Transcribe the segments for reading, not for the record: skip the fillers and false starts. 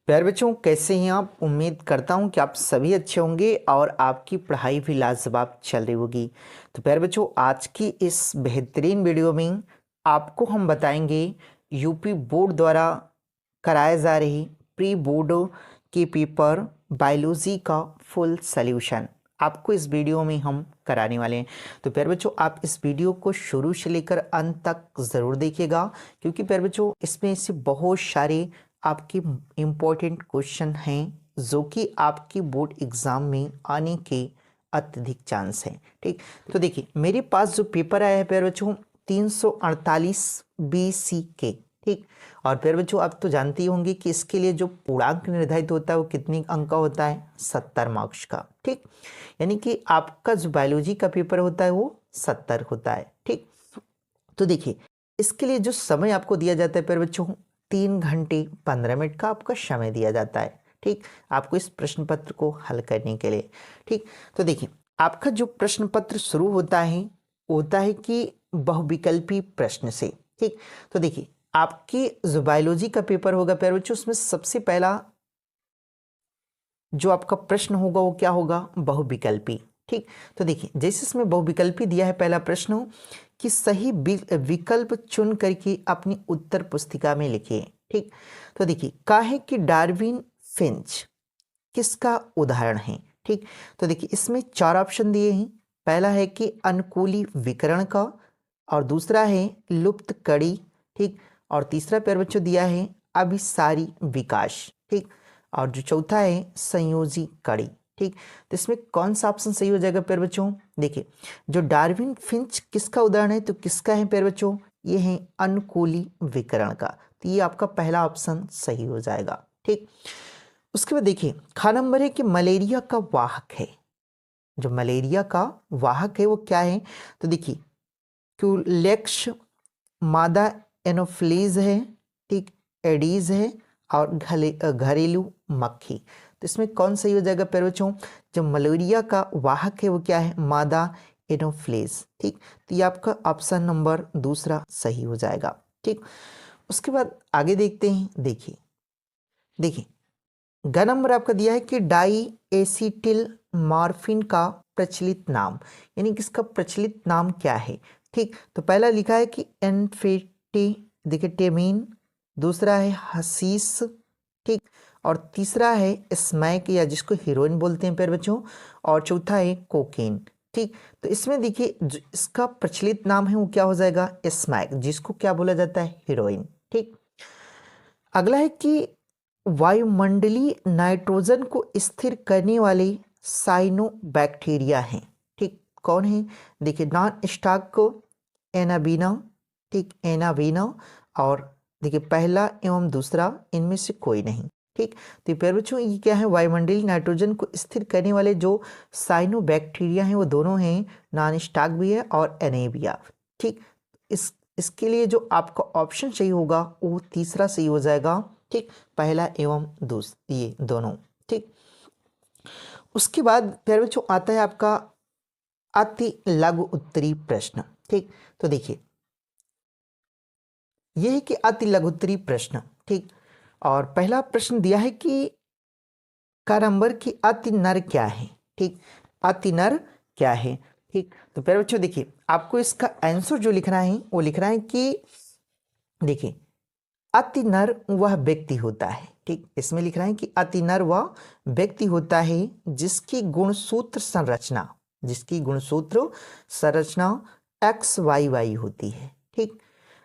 प्यारे बच्चों, कैसे हैं आप? उम्मीद करता हूं कि आप सभी अच्छे होंगे और आपकी पढ़ाई भी लाजवाब चल रही होगी। तो प्यारे बच्चों, आज की इस बेहतरीन वीडियो में आपको हम बताएंगे यूपी बोर्ड द्वारा कराए जा रही प्री बोर्ड के पेपर बायोलॉजी का फुल सॉल्यूशन आपको इस वीडियो में हम कराने वाले हैं। तो प्यारे बच्चों, आप इस वीडियो को शुरू से लेकर अंत तक ज़रूर देखिएगा, क्योंकि प्यारे बच्चों इसमें से बहुत सारे आपके इम्पोर्टेंट क्वेश्चन हैं जो कि आपकी बोर्ड एग्ज़ाम में आने के अत्यधिक चांस हैं। ठीक, तो देखिए मेरे पास जो पेपर आया है प्यारे बच्चों 348 BC के। ठीक, और प्यारे बच्चों आप तो जानते ही होंगे कि इसके लिए जो पूर्णांक निर्धारित होता है वो कितने अंक का होता है? 70 मार्क्स का। ठीक, यानी कि आपका जो बायोलॉजी का पेपर होता है वो 70 होता है। ठीक, तो देखिए इसके लिए जो समय आपको दिया जाता है प्यारे बच्चों 3 घंटे 15 मिनट का आपका समय दिया जाता है। ठीक, आपको इस प्रश्न पत्र को हल करने के लिए। ठीक, तो देखिए आपका जो प्रश्न पत्र शुरू होता है कि बहुविकल्पी प्रश्न से। ठीक, तो देखिए आपकी जो बायोलॉजी का पेपर होगा प्यारे बच्चों उसमें सबसे पहला जो आपका प्रश्न होगा वो क्या होगा? बहुविकल्पी। ठीक, तो देखिए जैसे इसमें बहुविकल्पी दिया है पहला प्रश्न कि सही विकल्प चुन करके अपनी उत्तर पुस्तिका में लिखिए। ठीक, तो देखिए काहे कि डार्विन फिंच किसका उदाहरण है? ठीक, तो देखिए इसमें 4 ऑप्शन दिए हैं। पहला है कि अनुकूली विकर्ण का, और दूसरा है लुप्त कड़ी। ठीक, और तीसरा प्यारे बच्चों दिया है अभिसारी विकास। ठीक, और जो चौथा है संयोजी कड़ी। ठीक, तो इसमें कौन सा ऑप्शन सही हो जाएगा प्यारे बच्चों? देखिए जो डार्विन फिंच किसका उदाहरण है, तो किसका है प्यारे बच्चों? ये है अनुकूली विकर्ण का। तो ये आपका पहला ऑप्शन सही हो जाएगा। ठीक, उसके बाद देखिए ख नंबर है कि मलेरिया का वाहक है। जो मलेरिया का वाहक है वो क्या है? तो देखिए क्यूलेक्स, मादा एनोफ्लीज है। ठीक, एडीज है और घरेलू मक्खी। तो इसमें कौन सही हो जाएगा प्यारे बच्चों? जो मलेरिया का वाहक है वो क्या है? मादा एनोफ्लीज। ठीक, तो ये आपका ऑप्शन नंबर दूसरा सही हो जाएगा। ठीक, उसके बाद आगे देखते हैं। देखिए देखिए ग नंबर आपका दिया है कि डाई एसिटिल मॉर्फिन का प्रचलित नाम, यानी कि इसका प्रचलित नाम क्या है? ठीक, तो पहला लिखा है कि एनफेटी, देखिए टेमीन, दूसरा है हसीस। ठीक, और तीसरा है स्मैक या जिसको हीरोइन बोलते हैं प्यारे बच्चों, और चौथा है कोकेन। ठीक, तो इसमें देखिए जो इसका प्रचलित नाम है वो क्या हो जाएगा? स्मैक, जिसको क्या बोला जाता है? हीरोइन। ठीक, अगला है कि वायुमंडलीय नाइट्रोजन को स्थिर करने वाले साइनोबैक्टीरिया हैं। ठीक, कौन है? देखिए नॉन स्टॉक एनाबीना। ठीक, एनाबीना, और देखिए पहला एवं दूसरा इनमें से कोई नहीं। ठीक, तो प्यारे बच्चों ये क्या है? वायुमंडलीय नाइट्रोजन को स्थिर करने वाले जो साइनोबैक्टीरिया हैं वो दोनों हैं, नॉन स्टॉक भी है और एनेबिया। ठीक, इसके लिए जो आपका ऑप्शन सही होगा वो तीसरा सही हो जाएगा। ठीक, पहला एवं दूसरा ये दोनों। ठीक, उसके बाद प्यारे बच्चों आता है आपका अति लघु उत्तरी प्रश्न। ठीक, तो देखिए ये है कि अति लघु उत्तरी प्रश्न। ठीक, और पहला प्रश्न दिया है कि का नंबर की अति नर क्या है? ठीक, अति नर क्या है? ठीक, तो प्यारे बच्चों देखिए आपको इसका आंसर जो लिखना है वो लिखना है कि देखिए अति नर वह व्यक्ति होता है। ठीक, इसमें लिख रहा है कि अति नर वह व्यक्ति होता है जिसकी गुणसूत्र संरचना XYY होती है। ठीक,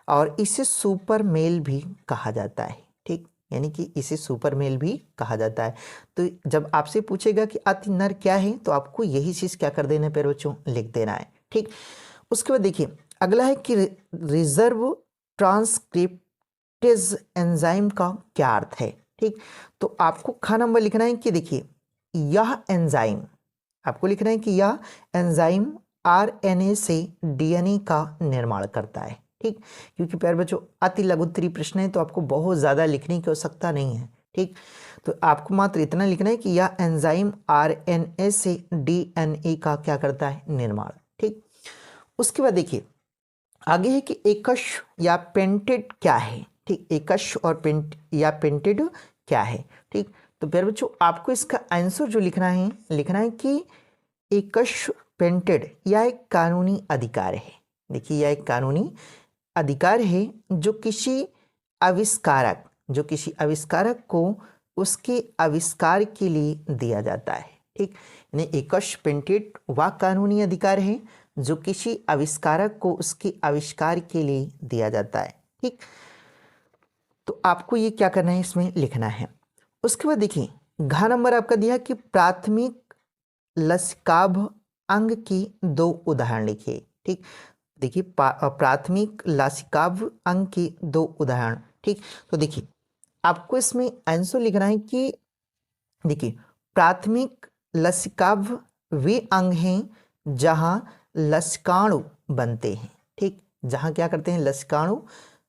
और इसे सुपर मेल भी कहा जाता है। ठीक, यानी कि इसे सुपर मेल भी कहा जाता है। तो जब आपसे पूछेगा कि अति नर क्या है तो आपको यही चीज़ क्या कर देना है प्यारे बच्चों? लिख देना है। ठीक, उसके बाद देखिए अगला है कि रिजर्व ट्रांसक्रिप्ट टेज एंजाइम का क्या अर्थ है? ठीक, तो आपको ख नंबर लिखना है कि देखिए यह एंजाइम, आपको लिखना है कि यह एंजाइम RNA से DNA का निर्माण करता है। ठीक, क्योंकि प्यारे बच्चों अति लघु उत्तरी प्रश्न है तो आपको बहुत ज़्यादा लिखने की आवश्यकता नहीं है। ठीक, तो आपको मात्र इतना लिखना है कि यह एंजाइम RNA से DNA का क्या करता है? निर्माण। ठीक, उसके बाद देखिए आगे है कि एकश या पेंटेड क्या है? ठीक, एकश और पेंट या पेंटेड क्या है। ठीक, तो प्यारे बच्चों आपको इसका आंसर जो लिखना है कि एकश पेटेंट यह एक कानूनी अधिकार है। देखिए यह एक कानूनी अधिकार है जो किसी आविष्कारक को उसके आविष्कार के लिए दिया जाता है। ठीक, यानी एकश पेटेंट वह कानूनी अधिकार है जो किसी आविष्कारक को उसके आविष्कार के लिए दिया जाता है। ठीक, तो आपको ये क्या करना है, इसमें लिखना है। उसके बाद देखिए घ नंबर आपका दिया कि प्राथमिक लसिकाभ अंग की 2 उदाहरण लिखिए। ठीक, देखिए प्राथमिक लसिकाभ अंग की 2 उदाहरण। ठीक, तो देखिए आपको इसमें आंसर लिखना है कि देखिए प्राथमिक लसिकाभ वे अंग हैं जहां लसिकाणु बनते हैं। ठीक, जहां क्या करते हैं, लसिकाणु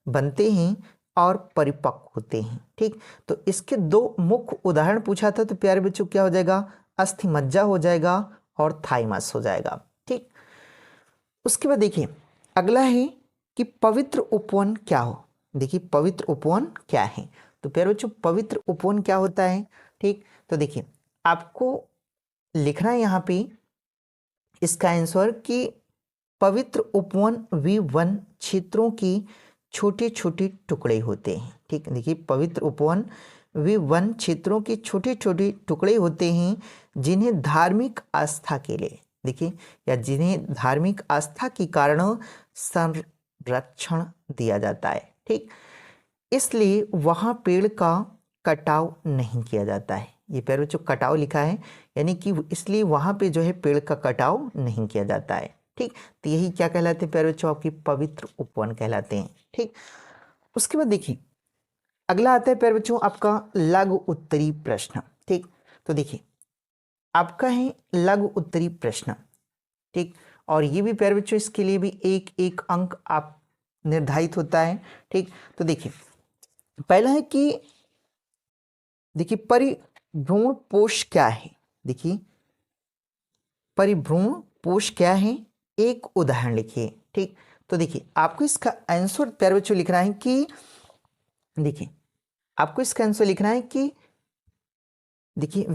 बनते हैं और परिपक्व होते हैं। ठीक, तो इसके 2 मुख्य उदाहरण पूछा था, तो प्यारे बच्चों क्या हो जाएगा, अस्थिमज्जा हो जाएगा और थाइमस हो जाएगा। ठीक, उसके बाद देखिए अगला है कि पवित्र उपवन क्या हो। देखिए पवित्र उपवन क्या है, तो प्यारे बच्चों पवित्र उपवन क्या होता है। ठीक, तो देखिए आपको लिखना है यहाँ पे इसका आंसर कि पवित्र उपवन वे वन क्षेत्रों की छोटे छोटे टुकड़े होते हैं। ठीक, देखिए पवित्र उपवन वे वन क्षेत्रों के छोटे छोटे टुकड़े होते हैं जिन्हें धार्मिक आस्था के लिए, देखिए या जिन्हें धार्मिक आस्था के कारण संरक्षण दिया जाता है। ठीक, इसलिए वहाँ पेड़ का कटाव नहीं किया जाता है। ये प्यारे बच्चों कटाव लिखा है, यानी कि इसलिए वहाँ पे जो है पेड़ का कटाव नहीं किया जाता है। ठीक, तो यही क्या कहलाते हैं प्यारे बच्चों, आपकी पवित्र उपवन कहलाते हैं। ठीक, उसके बाद देखिए अगला आता है प्यारे बच्चों आपका लघु उत्तरी प्रश्न। ठीक, तो देखिए आपका है लघु उत्तरी प्रश्न। ठीक, और ये भी प्यारे बच्चों इसके लिए भी 1-1 अंक आप निर्धारित होता है। ठीक, तो देखिए पहला है कि देखिए परिभ्रूण पोष क्या है। देखिए परिभ्रूण पोष क्या है, एक उदाहरण लिखिए। ठीक, तो देखिए आपको इसका आंसर प्यारे बच्चों लिखना है कि देखिए आपको इसका आंसर लिखना है कि देखिए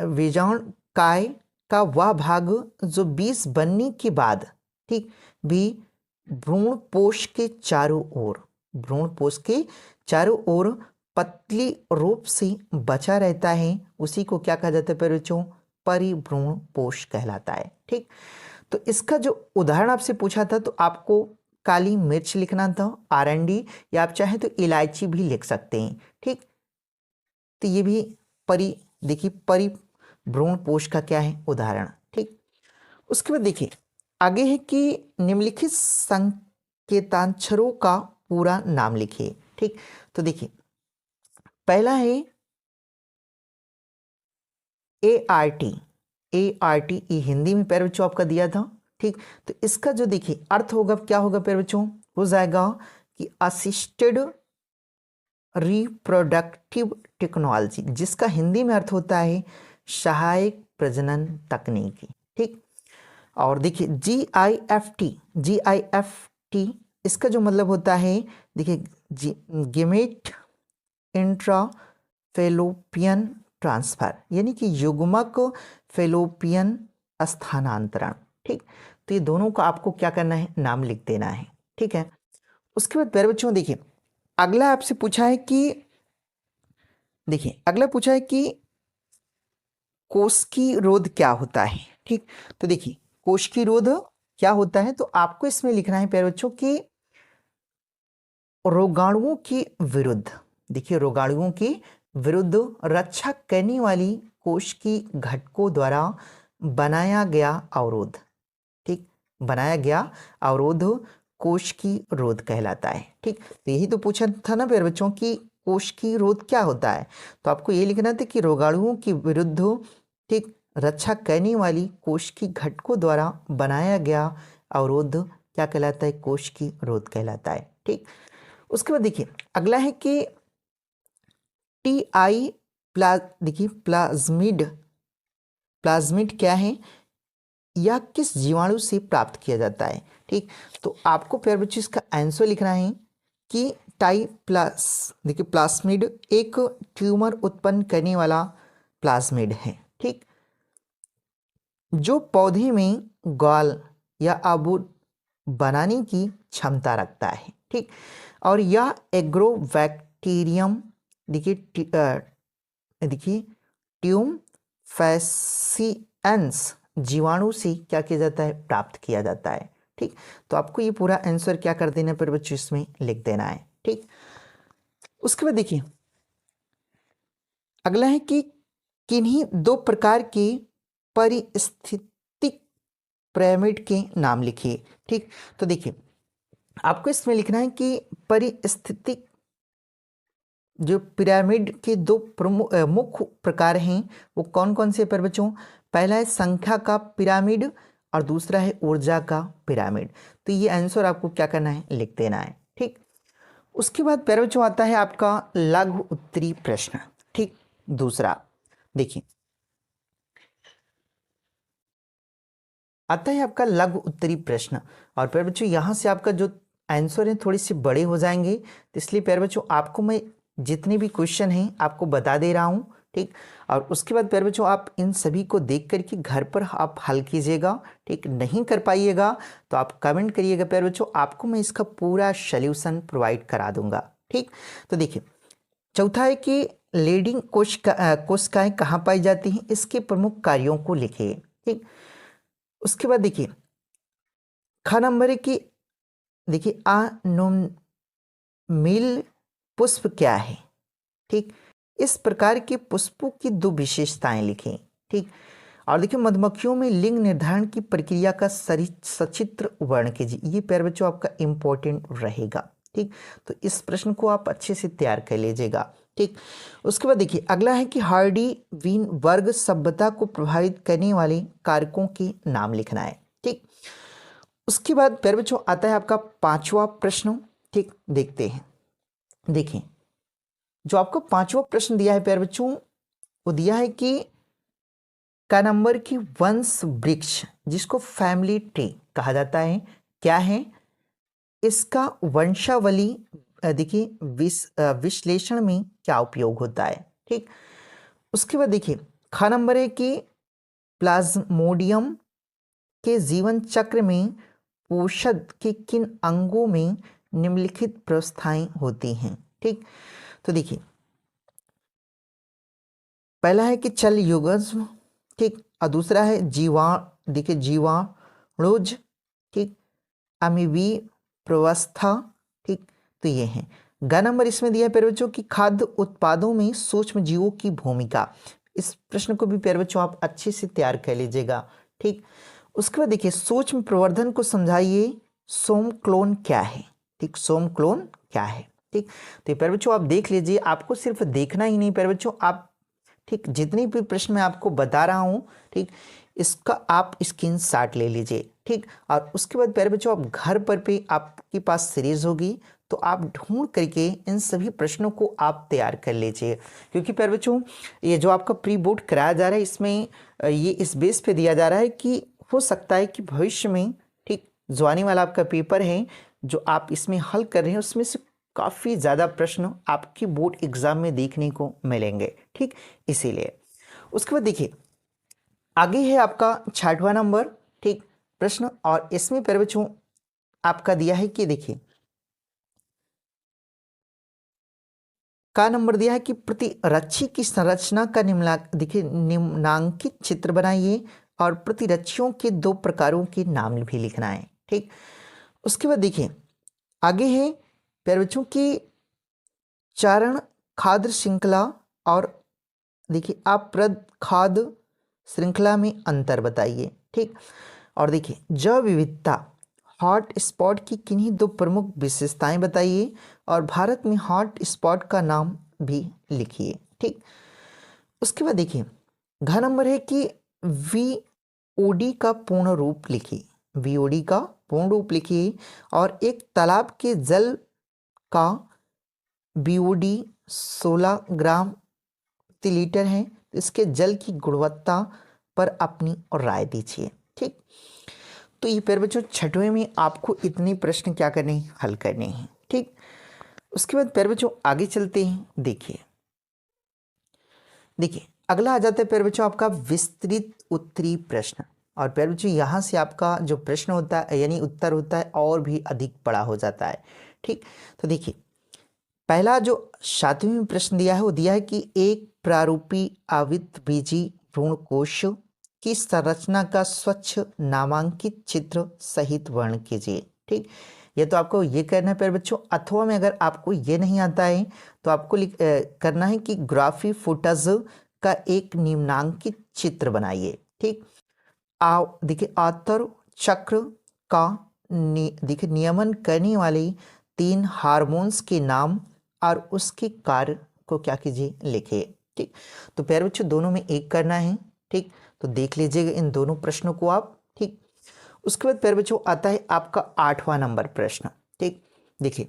बीजाणु काय का वह भाग जो 20 बनने के बाद ठीक भी भ्रूण पोष के चारों ओर पतली रूप से बचा रहता है, उसी को क्या कहा जाता है प्यारे बच्चों, परिभ्रूण पोष कहलाता है। ठीक, तो इसका जो उदाहरण आपसे पूछा था तो आपको काली मिर्च लिखना था, आरंडी, या आप चाहें तो इलायची भी लिख सकते हैं। ठीक, तो ये भी देखिए परिभ्रूण पोष का क्या है, उदाहरण। ठीक, उसके बाद देखिए आगे है कि निम्नलिखित संकेताक्षरों का पूरा नाम लिखिए। ठीक, तो देखिए पहला है ART ये हिंदी में प्यारे बच्चों आपका दिया था। ठीक, तो इसका जो देखिए अर्थ होगा क्या होगा प्यारे बच्चों, हो जाएगा कि असिस्टेड रिप्रोडक्टिव टेक्नोलॉजी, जिसका हिंदी में अर्थ होता है सहायक प्रजनन तकनीकी। ठीक, और देखिए GIFT इसका जो मतलब होता है देखिए गेमेट इंट्राफेलोपियन ट्रांसफर, यानी कि युग्मक फेलोपियन स्थानांतरण। ठीक, तो ये दोनों का आपको क्या करना है, नाम लिख देना है। ठीक है, उसके बाद प्यारे बच्चों देखिए अगला आपसे पूछा है कि देखिए अगला पूछा है कि कोशिकी रोध क्या होता है। ठीक, तो देखिए कोशिकी रोध क्या होता है, तो आपको इसमें लिखना है प्यारे बच्चों कि रोगाणुओं के विरुद्ध, देखिए रोगाणुओं के विरुद्ध रक्षा करने वाली कोशिकी घटकों द्वारा बनाया गया अवरोध। ठीक, बनाया गया अवरोध कोशिकी रोध कहलाता है। ठीक, तो यही तो पूछा था ना प्यारे बच्चों कि कोशिकी रोध क्या होता है, तो आपको ये लिखना था कि रोगाणुओं के विरुद्ध ठीक रक्षा करने वाली कोशिकी घटकों द्वारा बनाया गया अवरोध क्या कहलाता है, कोशिकी रोध कहलाता है। ठीक, उसके बाद देखिए अगला है कि देखिए प्लाज्मिड क्या है, या किस जीवाणु से प्राप्त किया जाता है। ठीक, तो आपको प्यारे बच्चों इसका आंसर लिखना है कि टाइप्लास देखिए प्लास्मिड एक ट्यूमर उत्पन्न करने वाला प्लाज्मिड है, ठीक, जो पौधे में गॉल या आबूर बनाने की क्षमता रखता है, ठीक, और यह एग्रोबैक्टीरियम देखिए ट्यूम फैसिएंस जीवाणु से क्या किया जाता है, प्राप्त किया जाता है, ठीक। तो आपको ये पूरा आंसर क्या कर देना पर बच्चों इसमें लिख देना है, ठीक। उसके बाद देखिए अगला है कि किन्हीं दो प्रकार के परिस्थितिक पिरामिड के नाम लिखिए, ठीक। तो देखिए आपको इसमें लिखना है कि परिस्थितिक जो पिरामिड के दो मुख्य प्रकार हैं वो कौन कौन से पर बच्चों, पहला है संख्या का पिरामिड और दूसरा है ऊर्जा का पिरामिड। तो ये आंसर आपको क्या करना है, लिख देना है, ठीक। उसके बाद पर बच्चों आता है आपका लघु उत्तरी प्रश्न, ठीक। दूसरा देखिए आता है आपका लघु उत्तरी प्रश्न, और प्यारे बच्चों यहाँ से आपका जो आंसर है थोड़ी सी बड़े हो जाएंगे, तो इसलिए प्यारे बच्चों आपको मैं जितने भी क्वेश्चन हैं आपको बता दे रहा हूँ, ठीक। और उसके बाद प्यारे बच्चों आप इन सभी को देख करके घर पर आप हल कीजिएगा, ठीक। नहीं कर पाइएगा तो आप कमेंट करिएगा प्यारे बच्चों, आपको मैं इसका पूरा सोल्यूशन प्रोवाइड करा दूंगा, ठीक। तो देखिए चौथा है कि लीडिंग कोशिकाएं कहाँ पाई जाती हैं, इसके प्रमुख कार्यों को लिखिए, ठीक। उसके बाद देखिए ख नंबर है कि देखिए मिल पुष्प क्या है, ठीक। इस प्रकार के पुष्पों की दो विशेषताएं लिखें, ठीक। और देखिए मधुमक्खियों में लिंग निर्धारण की प्रक्रिया का सचित्र वर्णन कीजिए, ये प्यारे बच्चों आपका इंपॉर्टेंट रहेगा, ठीक। तो इस प्रश्न को आप अच्छे से तैयार कर लीजिएगा, ठीक। उसके बाद देखिए अगला है कि हार्डी वीन वर्ग सभ्यता को प्रभावित करने वाले कारकों के नाम लिखना है, ठीक। उसके बाद प्यारे बच्चों आता है आपका पांचवा प्रश्न, ठीक। देखते हैं, देखिए जो आपको पांचवा प्रश्न दिया है प्यारे बच्चों वो दिया है कि का नंबर की वंश वृक्ष जिसको फैमिली ट्री कहा जाता है क्या है, इसका वंशावली देखिए विश्लेषण में क्या उपयोग होता है, ठीक। उसके बाद देखिए ख नंबर है कि प्लाज्मोडियम के जीवन चक्र में पोषक के किन अंगों में निम्नलिखित व्यवस्थाएं होती हैं, ठीक। तो देखिए पहला है कि चल युग्म, ठीक, और दूसरा है देखिए जीवाणुज, ठीक, अमीबी प्रवस्था, ठीक। तो ये है ग नंबर इसमें दिया है प्यारे बच्चों की खाद्य उत्पादों में सूक्ष्म जीवों की भूमिका, इस प्रश्न को भी प्यारे बच्चों आप अच्छे से तैयार कर लीजिएगा, ठीक। उसके बाद देखिए सूक्ष्म प्रवर्धन को समझाइए, सोम क्लोन क्या है, ठीक, सोम क्लोन क्या है, ठीक। तो प्यारे बच्चों आप देख लीजिए, आपको सिर्फ देखना ही नहीं प्यारे बच्चों, आप ठीक जितने भी प्रश्न मैं आपको बता रहा हूँ, ठीक, इसका आप स्क्रीनशॉट ले लीजिए, ठीक। और उसके बाद प्यारे बच्चों आप घर पर पे आपके पास सीरीज होगी तो आप ढूंढ करके इन सभी प्रश्नों को आप तैयार कर लीजिए, क्योंकि प्यारे बच्चों ये जो आपका प्री बोर्ड कराया जा रहा है इसमें ये इस बेस पे दिया जा रहा है कि हो सकता है कि भविष्य में, ठीक, जो आने वाला आपका पेपर है जो आप इसमें हल कर रहे हैं उसमें से काफ़ी ज़्यादा प्रश्न आपकी बोर्ड एग्जाम में देखने को मिलेंगे, ठीक, इसीलिए। उसके बाद देखिए आगे है आपका 6वां नंबर, ठीक, प्रश्न, और इसमें प्यारे बच्चों आपका दिया है कि देखिए का नंबर दिया है कि प्रतिरक्षी की संरचना का निम्नांकित चित्र बनाइए और प्रतिरक्षियों के दो प्रकारों के नाम भी लिखना है, ठीक। उसके बाद देखिए आगे है प्यारे बच्चों की चारण खाद्य श्रृंखला और देखिए अप्रद खाद्य श्रृंखला में अंतर बताइए, ठीक। और देखिए जैव विविधता हॉट स्पॉट की किन्हीं दो प्रमुख विशेषताएं बताइए और भारत में हॉट स्पॉट का नाम भी लिखिए, ठीक। उसके बाद देखिए घ नंबर है कि वीओडी का पूर्ण रूप लिखिए, वीओडी का पूर्ण रूप लिखिए, और एक तालाब के जल का बीओडी 16 ग्राम प्रति लीटर है, इसके जल की गुणवत्ता पर अपनी और राय दीजिए, ठीक। तो ये प्यारे बच्चों 6वें में आपको इतने प्रश्न क्या करने हैं, हल करने हैं, ठीक। उसके बाद प्यारे बच्चों आगे चलते हैं। देखिए अगला आ जाता है प्यारे बच्चों आपका विस्तृत उत्तरी प्रश्न। और प्यारे बच्चों यहाँ से आपका जो प्रश्न होता है यानी उत्तर होता है और भी अधिक बड़ा हो जाता है। ठीक, तो देखिए पहला जो 7वें में प्रश्न दिया है वो दिया है कि एक प्रारूपी आवृतबीजी भ्रूण कोश की संरचना का स्वच्छ नामांकित चित्र सहित वर्णन कीजिए। ठीक, ये तो आपको ये करना है प्यारे बच्चों। अथवा में अगर आपको ये नहीं आता है तो आपको करना है कि ग्राफी फुटेज का एक निम्नांकित चित्र बनाइए। ठीक, देखिए आतर चक्र का देखिए नियमन करने वाले 3 हार्मोन्स के नाम और उसके कार्य को क्या कीजिए लिखिए। ठीक, तो प्यारे बच्चों दोनों में एक करना है। ठीक, तो देख लीजिएगा इन दोनों प्रश्नों को आप। ठीक, उसके बाद प्यारे बच्चों आता है आपका 8वां नंबर प्रश्न। ठीक, देखिए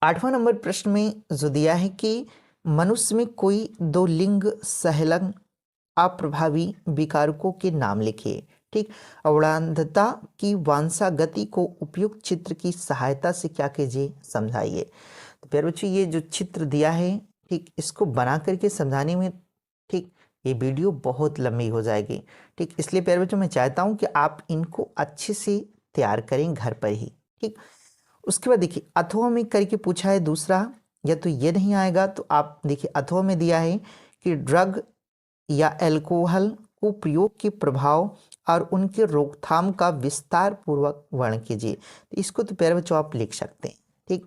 8वां नंबर प्रश्न में जो दिया है कि मनुष्य में कोई 2 लिंग सहलंग अप्रभावी विकारकों के नाम लिखिए। ठीक, अवरांधता की वांछागति को उपयुक्त चित्र की सहायता से क्या कीजिए समझाइए। तो प्यारे बच्चों ये जो चित्र दिया है ठीक इसको बना करके समझाने में ठीक ये वीडियो बहुत लंबी हो जाएगी। ठीक, इसलिए प्यारे बच्चों मैं चाहता हूँ कि आप इनको अच्छे से तैयार करें घर पर ही। ठीक, उसके बाद देखिए अथवा में करके पूछा है दूसरा, या तो ये नहीं आएगा तो आप देखिए अथवा में दिया है कि ड्रग या अल्कोहल को प्रयोग के प्रभाव और उनके रोकथाम का विस्तार पूर्वक वर्णन कीजिए। तो इसको तो प्यारे बच्चों आप लिख सकते हैं। ठीक,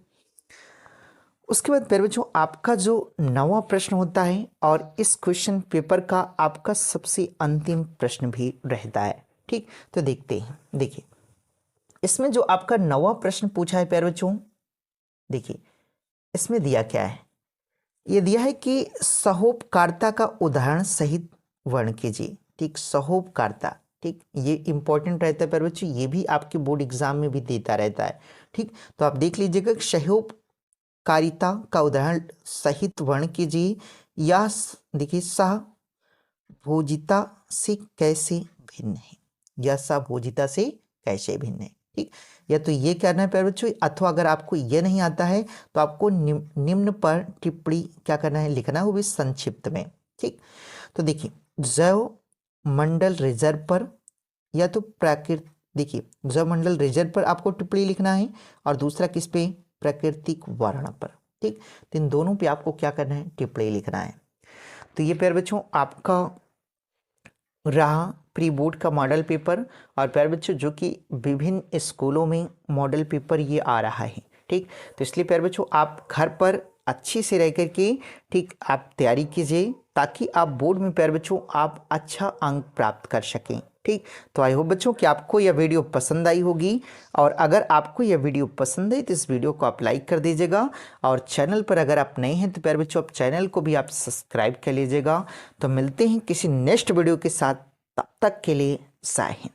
उसके बाद प्यारे बच्चों आपका जो 9वां प्रश्न होता है और इस क्वेश्चन पेपर का आपका सबसे अंतिम प्रश्न भी रहता है। ठीक, तो देखते हैं। देखिए इसमें जो आपका 9वां प्रश्न पूछा है प्यारे बच्चों, देखिए इसमें दिया क्या है, ये दिया है कि सहोपकारिता का उदाहरण सहित वर्णन कीजिए। ठीक, सहोपकारिता ठीक ये इंपॉर्टेंट रहता है प्यारे बच्चों, ये भी आपके बोर्ड एग्जाम में भी देता रहता है। ठीक, तो आप देख लीजिएगा सहोपकारिता का उदाहरण सहित वर्णन कीजिए या देखिए सहभोजिता से कैसे भिन्न है, या सहभोजिता से कैसे भिन्न है। ठीक, या तो ये करना है प्यारे बच्चों, अथवा अगर आपको ये नहीं आता है तो आपको निम्न पर टिप्पणी क्या करना है लिखना है, वो भी संक्षिप्त में। ठीक, तो देखिए जैव मंडल रिजर्व पर या तो प्राकृतिक, देखिए जैव मंडल रिजर्व पर आपको टिप्पणी लिखना है और दूसरा किस पे, प्राकृतिक वर्ण पर। ठीक, तो इन दोनों पे आपको क्या करना है टिप्पणी लिखना है। तो ये प्यारे बच्चों आपका रहा प्री बोर्ड का मॉडल पेपर। और प्यारे बच्चों जो कि विभिन्न स्कूलों में मॉडल पेपर ये आ रहा है। ठीक, तो इसलिए प्यारे बच्चों आप घर पर अच्छी से रह करके ठीक आप तैयारी कीजिए ताकि आप बोर्ड में प्यारे बच्चों आप अच्छा अंक प्राप्त कर सकें। ठीक, तो आई होप बच्चों कि आपको यह वीडियो पसंद आई होगी, और अगर आपको यह वीडियो पसंद है तो इस वीडियो को आप लाइक कर दीजिएगा, और चैनल पर अगर आप नए हैं तो प्यारे बच्चों आप चैनल को भी आप सब्सक्राइब कर लीजिएगा। तो मिलते हैं किसी नेक्स्ट वीडियो के साथ, तब तक के लिए जय हिंद।